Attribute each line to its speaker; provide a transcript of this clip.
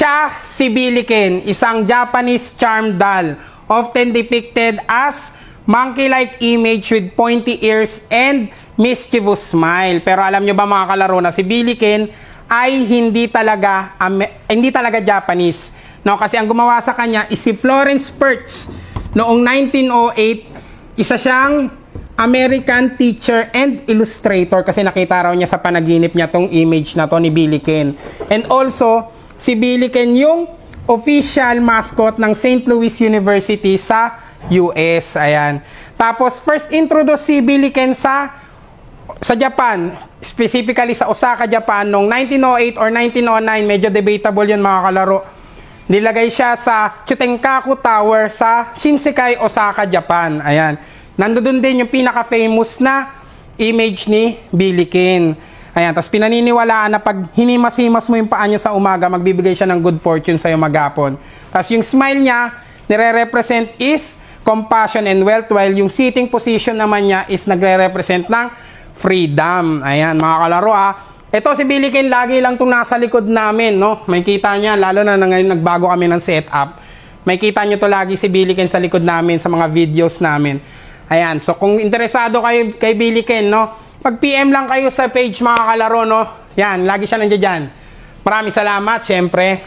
Speaker 1: Siya, si Billiken, isang Japanese charm doll, often depicted as monkey-like image with pointy ears and mischievous smile. Pero alam nyo ba mga kalaro na si Billiken ay hindi talaga Japanese. No, kasi ang gumawa sa kanya is si Florence Perch. Noong 1908, isa siyang American teacher and illustrator kasi nakita raw niya sa panaginip niya tong image na to ni Billiken. And also, si Billiken yung official mascot ng St. Louis University sa US. Ayan. Tapos, first introduce si Billiken sa Japan, specifically sa Osaka, Japan, noong 1908 or 1909, medyo debatable yun mga kalaro. Nilagay siya sa Chutenkaku Tower sa Shinsekai, Osaka, Japan. Ayan. Nandoon din yung pinaka-famous na image ni Billiken. Ayan, tapos pinaniniwalaan na pag hinimas-himas mo yung paa niya sa umaga, magbibigay siya ng good fortune sa'yo maghapon. Tapos yung smile niya, nire-represent is compassion and wealth, while yung sitting position naman niya is nagre-represent ng freedom. Ayan, mga kalaro Ito si Billiken, lagi lang itong nasa likod namin, no? May kita niya, lalo na ngayon nagbago kami ng setup. May kita niyo to lagi si Billiken sa likod namin, sa mga videos namin. Ayan, so kung interesado kayo kay Billiken, no? Pag-PM lang kayo sa page mga kalaro, no? Yan, lagi siya nandiyan dyan. Maraming salamat, syempre.